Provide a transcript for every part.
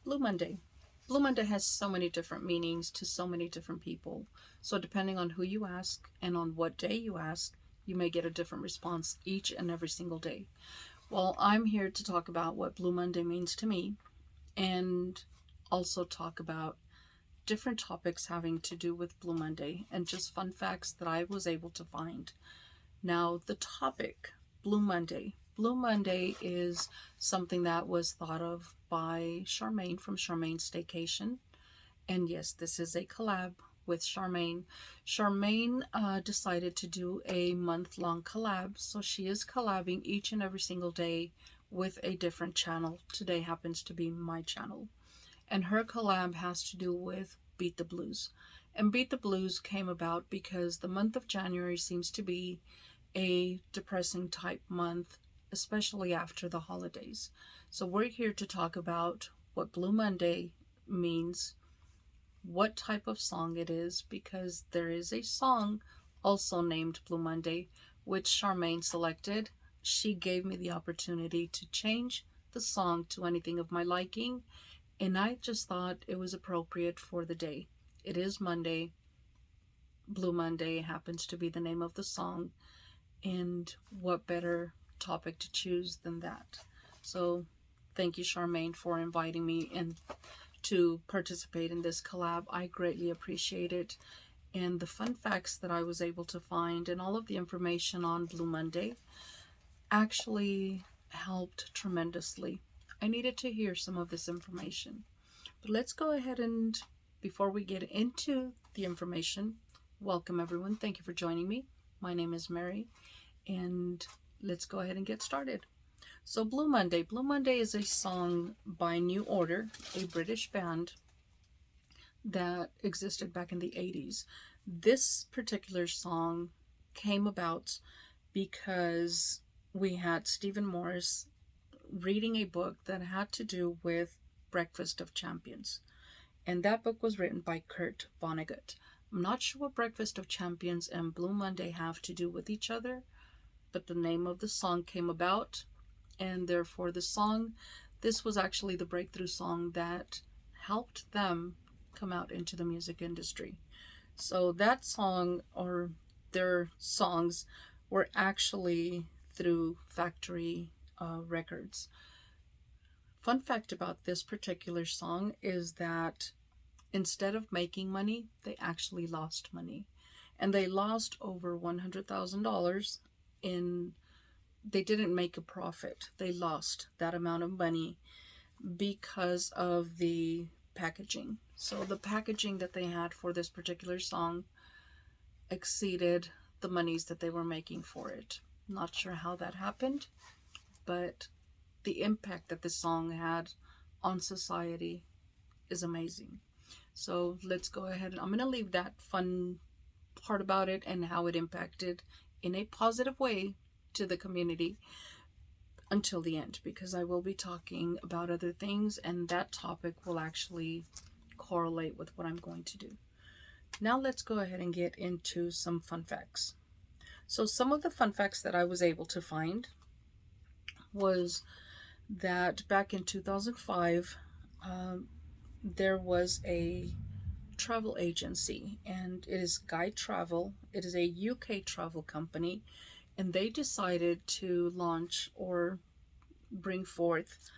Blue Monday. Blue Monday has so many different meanings to so many different people. So depending on who you ask and on what day you ask, you may get a different response each and every single day. Well, I'm here to talk about what Blue Monday means to me and also talk about different topics having to do with Blue Monday and just fun facts that I was able to find. Now, the topic, Blue Monday. Blue Monday is something that was thought of by Sharmaine from Sharmaine Staycation. And yes, this is a collab with Sharmaine. Sharmaine decided to do a month-long collab. So she is collabing each and every single day with a different channel. Today happens to be my channel. And her collab has to do with Beat the Blues. And Beat the Blues came about because the month of January seems to be a depressing type month, especially after the holidays. So we're here to talk about what Blue Monday means, what type of song it is, because there is a song also named Blue Monday, which Sharmaine selected. She gave me the opportunity to change the song to anything of my liking, and I just thought it was appropriate for the day. It is Monday. Blue Monday happens to be the name of the song, and what better topic to choose than that. So thank you, Sharmaine, for inviting me and to participate in this collab. I greatly appreciate it. And the fun facts that I was able to find and all of the information on Blue Monday actually helped tremendously. I needed to hear some of this information. But let's go ahead and, before we get into the information, welcome everyone. Thank you for joining me. My name is Mary, and let's go ahead and get started. So Blue Monday. Blue Monday is a song by New Order, a British band that existed back in the 80s. This particular song came about because we had Stephen Morris reading a book that had to do with Breakfast of Champions. And that book was written by Kurt Vonnegut. I'm not sure what Breakfast of Champions and Blue Monday have to do with each other, but the name of the song came about, and therefore this was actually the breakthrough song that helped them come out into the music industry. So that song, or their songs, were actually through Factory Records. Fun fact about this particular song is that instead of making money, they actually lost money. And they lost over $100,000 in, they didn't make a profit. They lost that amount of money because of the packaging. So the packaging that they had for this particular song exceeded the monies that they were making for it. Not sure how that happened, but the impact that this song had on society is amazing. So let's go ahead, and I'm going to leave that fun part about it and how it impacted in a positive way to the community until the end, because I will be talking about other things, and that topic will actually correlate with what I'm going to do. Now let's go ahead and get into some fun facts. So some of the fun facts that I was able to find was that back in 2005, there was a travel agency, and it is Guide Travel. It is a UK travel company, and they decided to launch or bring forth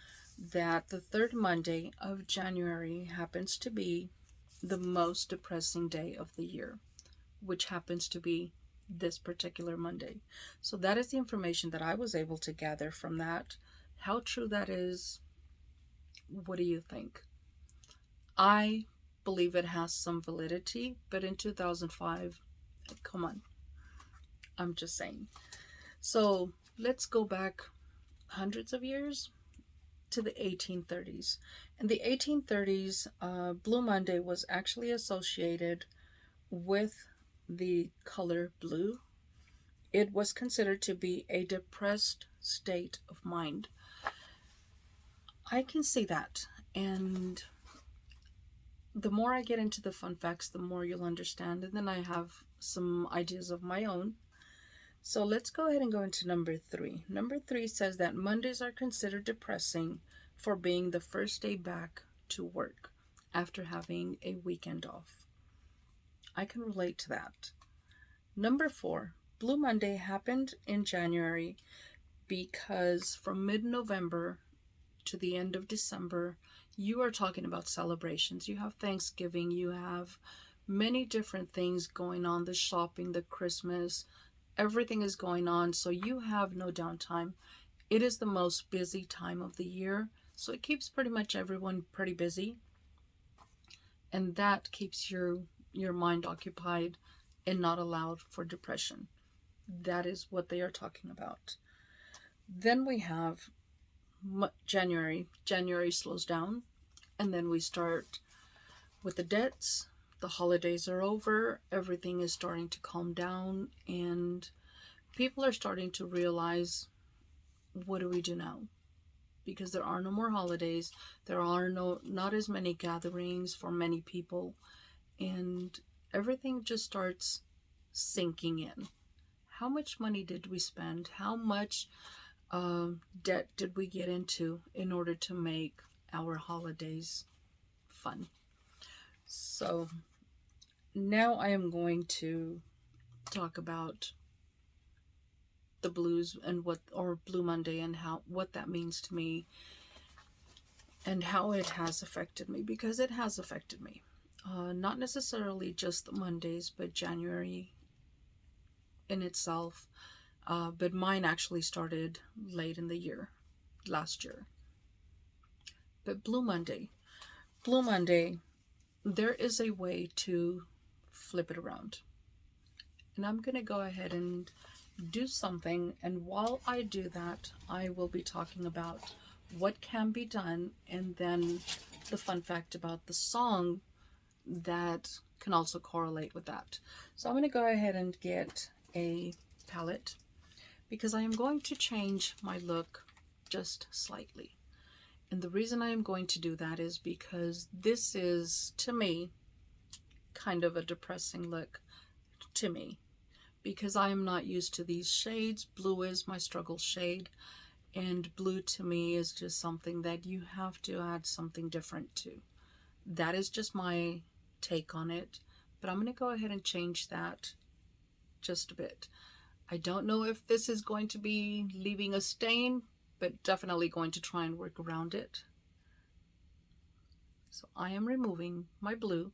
that the third Monday of January happens to be the most depressing day of the year, which happens to be this particular Monday. So that is the information that I was able to gather from that. How true that is, what do you think? I believe it has some validity, but in 2005, come on, I'm just saying. So let's go back hundreds of years to the 1830s. In the 1830s, Blue Monday was actually associated with the color blue. It was considered to be a depressed state of mind. I can see that, and the more I get into the fun facts, the more you'll understand, and then I have some ideas of my own. So let's go ahead and go into number 3. Number 3 says that Mondays are considered depressing for being the first day back to work after having a weekend off. I can relate to that. Number 4, Blue Monday happened in January because from mid-November to the end of December, you are talking about celebrations. You have Thanksgiving, you have many different things going on, the shopping, the Christmas, everything is going on, so you have no downtime. It is the most busy time of the year, so it keeps pretty much everyone pretty busy, and that keeps your mind occupied and not allowed for depression. That is what they are talking about. Then we have January. January slows down, and then we start with the debts. The holidays are over, everything is starting to calm down, and people are starting to realize, what do we do now? Because there are no more holidays, there are not as many gatherings for many people, and everything just starts sinking in. How much money did we spend? How much debt did we get into in order to make our holidays fun? So now I am going to talk about the blues and Blue Monday and what that means to me and how it has affected me, because it has affected me. Not necessarily just the Mondays, but January in itself. But mine actually started late in the year, last year. But Blue Monday, there is a way to flip it around. And I'm going to go ahead and do something. And while I do that, I will be talking about what can be done, and then the fun fact about the song that can also correlate with that. So I'm going to go ahead and get a palette, because I am going to change my look just slightly. And the reason I am going to do that is because this is, to me, kind of a depressing look to me, because I am not used to these shades. Blue is my struggle shade, and blue to me is just something that you have to add something different to. That is just my take on it, but I'm going to go ahead and change that just a bit. I don't know if this is going to be leaving a stain, but definitely going to try and work around it. So I am removing my blue,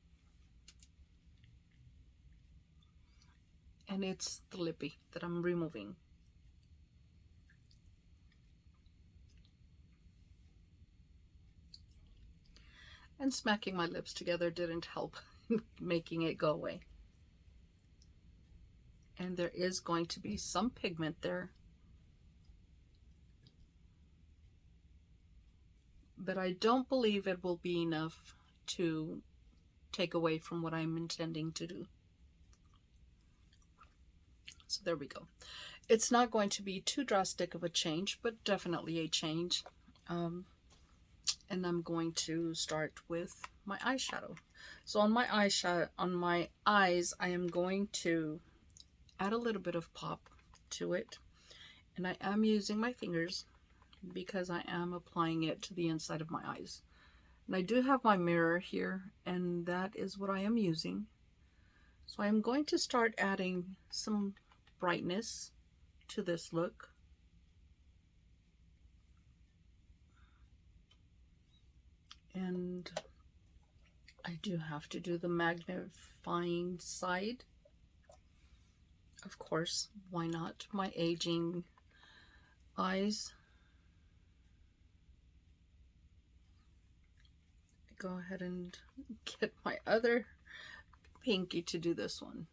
and it's the lippy that I'm removing. And smacking my lips together didn't help making it go away. And there is going to be some pigment there, but I don't believe it will be enough to take away from what I'm intending to do. So there we go. It's not going to be too drastic of a change, but definitely a change. And I'm going to start with my eyeshadow. So on my eyes, I am going to add a little bit of pop to it, and I am using my fingers because I am applying it to the inside of my eyes. And I do have my mirror here, and that is what I am using. So I am going to start adding some brightness to this look. And I do have to do the magnifying side. Of course, why not? My aging eyes. Go ahead and get my other pinky to do this one.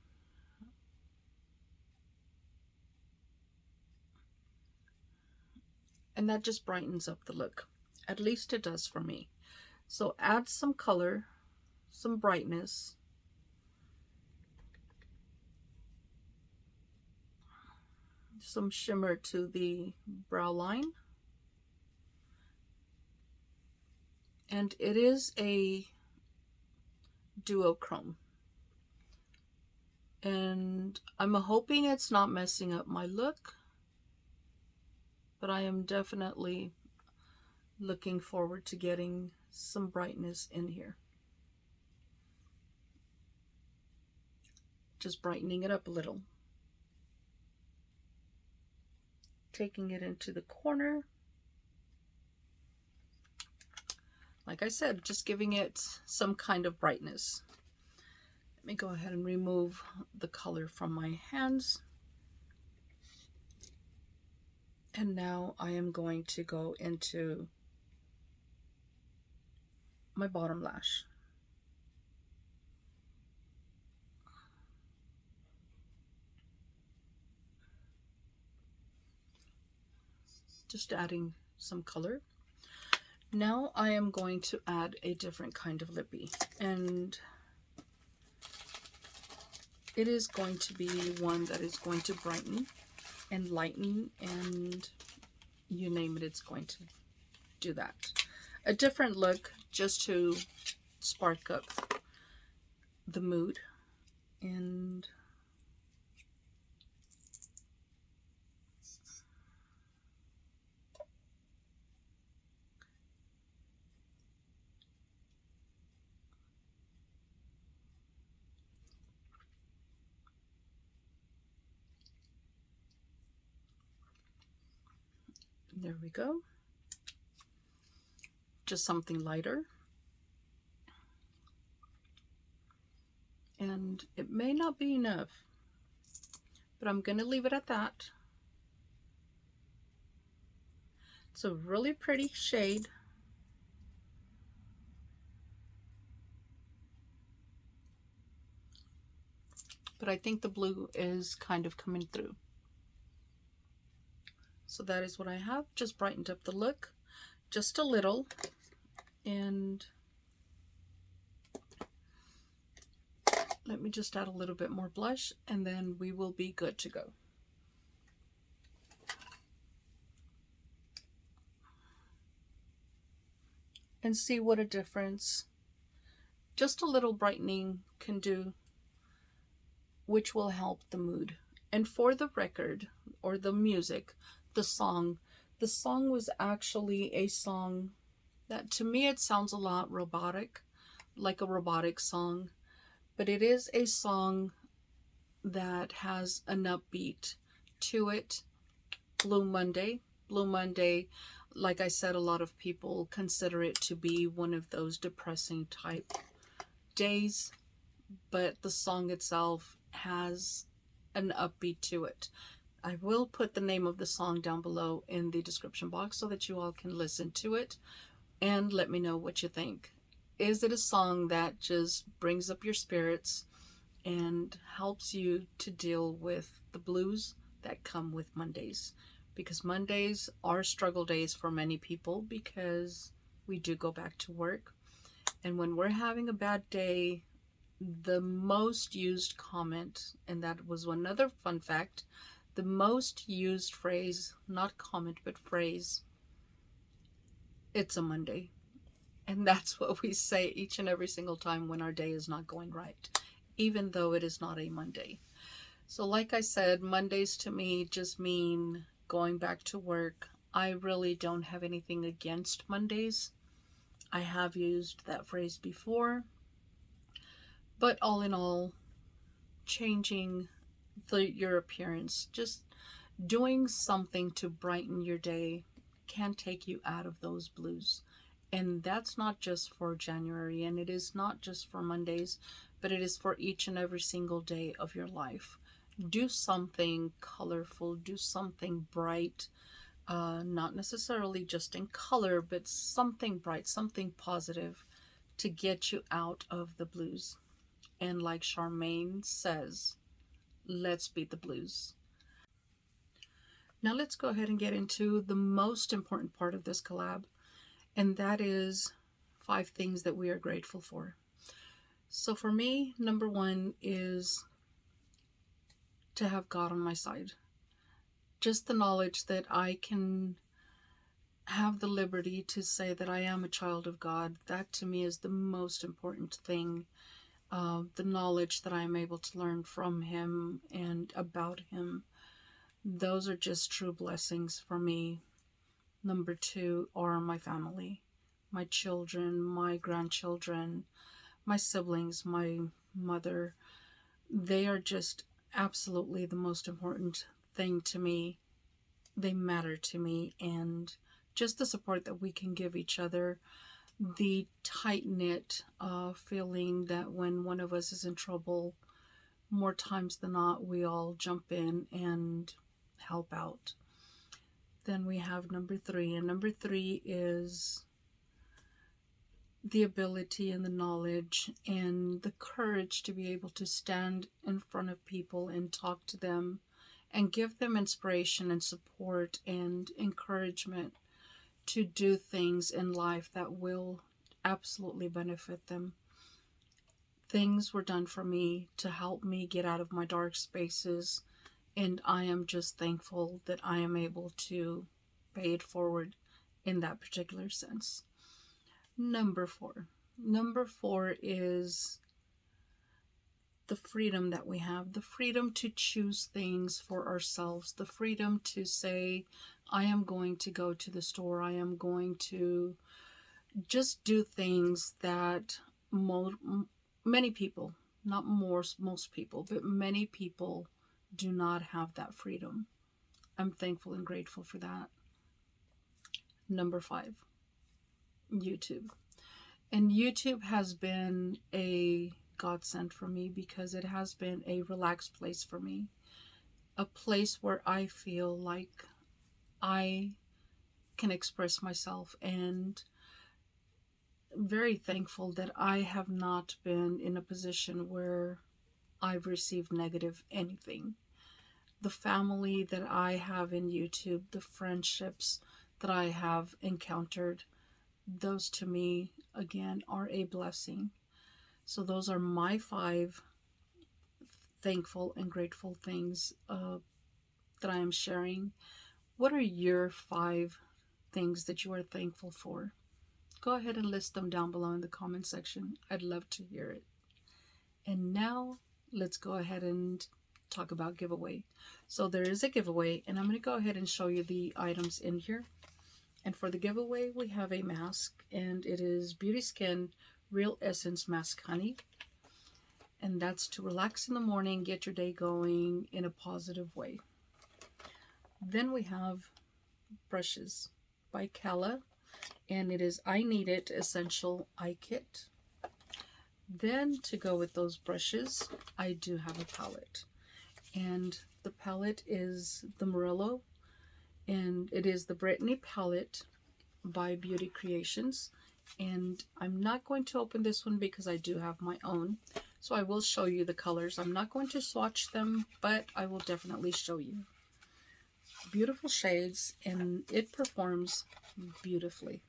And that just brightens up the look. At least it does for me. So add some color, some brightness. Some shimmer to the brow line. And it is a duochrome. And I'm hoping it's not messing up my look, but I am definitely looking forward to getting some brightness in here. Just brightening it up a little. Taking it into the corner. Like I said, just giving it some kind of brightness. Let me go ahead and remove the color from my hands. And now I am going to go into my bottom lash. Just adding some color. Now I am going to add a different kind of lippy, and it is going to be one that is going to brighten and lighten, and you name it, it's going to do that. A different look just to spark up the mood. And there we go. Just something lighter. And it may not be enough, but I'm going to leave it at that. It's a really pretty shade. But I think the blue is kind of coming through. So that is what I have. Just brightened up the look just a little. And let me just add a little bit more blush, and then we will be good to go. And see what a difference just a little brightening can do, which will help the mood. And for the record, or the music, the song was actually a song that, to me, it sounds a lot robotic, like a robotic song, but it is a song that has an upbeat to it. Blue Monday, like I said, a lot of people consider it to be one of those depressing type days, but the song itself has an upbeat to it. I will put the name of the song down below in the description box so that you all can listen to it and let me know what you think. Is it a song that just brings up your spirits and helps you to deal with the blues that come with Mondays? Because Mondays are struggle days for many people, because we do go back to work. And when we're having a bad day, the most used comment, and that was another fun fact, the most used phrase, not comment, but phrase, it's a Monday. And that's what we say each and every single time when our day is not going right, even though it is not a Monday. So like I said, Mondays to me just mean going back to work. I really don't have anything against Mondays. I have used that phrase before. But all in all, changing your appearance, just doing something to brighten your day can take you out of those blues. And that's not just for January, and it is not just for Mondays, but it is for each and every single day of your life. Do something colorful, do something bright, not necessarily just in color, but something bright, something positive to get you out of the blues. And like Sharmaine says, let's beat the blues. Now let's go ahead and get into the most important part of this collab, and that is 5 things that we are grateful for. So for me, number 1 is to have God on my side. Just the knowledge that I can have the liberty to say that I am a child of God. That to me is the most important thing. The knowledge that I am able to learn from Him and about Him. Those are just true blessings for me. Number 2 are my family. my children, my grandchildren, my siblings, my mother. They are just absolutely the most important thing to me. They matter to me, and just the support that we can give each other, the tight-knit feeling that when one of us is in trouble, more times than not, we all jump in and help out. Then we have number 3, and number 3 is the ability and the knowledge and the courage to be able to stand in front of people and talk to them and give them inspiration and support and encouragement to do things in life that will absolutely benefit them. Things were done for me to help me get out of my dark spaces, and I am just thankful that I am able to pay it forward in that particular sense. Number 4. Number 4 is the freedom that we have, the freedom to choose things for ourselves, the freedom to say, I am going to go to the store, I am going to just do things that many people, not most people, but many people do not have that freedom. I'm thankful and grateful for that. Number 5, YouTube. And YouTube has been a godsend for me because it has been a relaxed place for me. A place where I feel like I can express myself, and very thankful that I have not been in a position where I've received negative anything. The family that I have in YouTube, the friendships that I have encountered, those to me, again, are a blessing. So those are my 5 thankful and grateful things that I am sharing. What are your 5 things that you are thankful for? Go ahead and list them down below in the comment section. I'd love to hear it. And now let's go ahead and talk about giveaway. So there is a giveaway, and I'm going to go ahead and show you the items in here. And for the giveaway, we have a mask, and it is Beauty Skin Real Essence Mask Honey. And that's to relax in the morning, get your day going in a positive way. Then we have brushes by Kala, and it is I Need It Essential Eye Kit. Then to go with those brushes, I do have a palette. And the palette is the Murillo, and it is the Brittany palette by Beauty Creations. And I'm not going to open this one because I do have my own. So I will show you the colors. I'm not going to swatch them, but I will definitely show you. Beautiful shades, and it performs beautifully.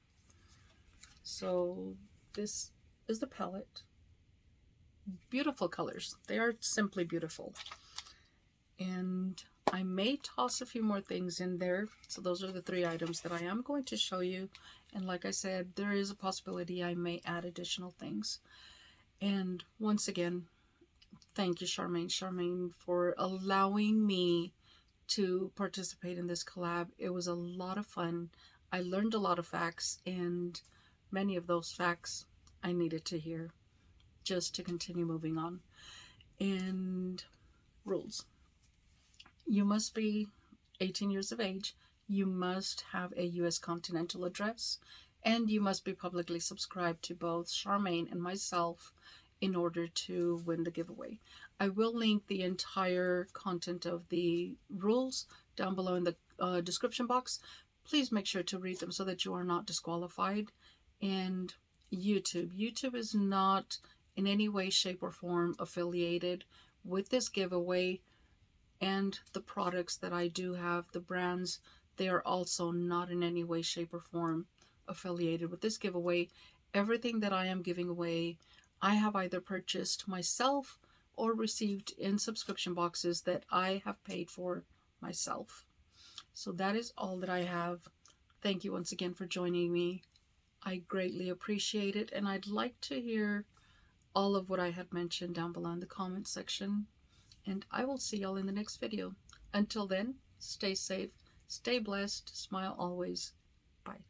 So this is the palette. Beautiful colors. They are simply beautiful. And I may toss a few more things in there. So those are the 3 items that I am going to show you. And like I said, there is a possibility I may add additional things. And once again, thank you, Sharmaine, for allowing me to participate in this collab. It was a lot of fun. I learned a lot of facts, and many of those facts I needed to hear just to continue moving on. And rules. You must be 18 years of age. You must have a U.S. continental address, and you must be publicly subscribed to both Sharmaine and myself in order to win the giveaway. I will link the entire content of the rules down below in the description box. Please make sure to read them so that you are not disqualified. And YouTube is not in any way, shape, or form affiliated with this giveaway. And the products that I do have, the brands, they are also not in any way, shape, or form affiliated with this giveaway. Everything that I am giving away, I have either purchased myself or received in subscription boxes that I have paid for myself. So that is all that I have. Thank you once again for joining me. I greatly appreciate it, and I'd like to hear all of what I had mentioned down below in the comment section. And I will see y'all in the next video. Until then, stay safe, stay blessed, smile always. Bye.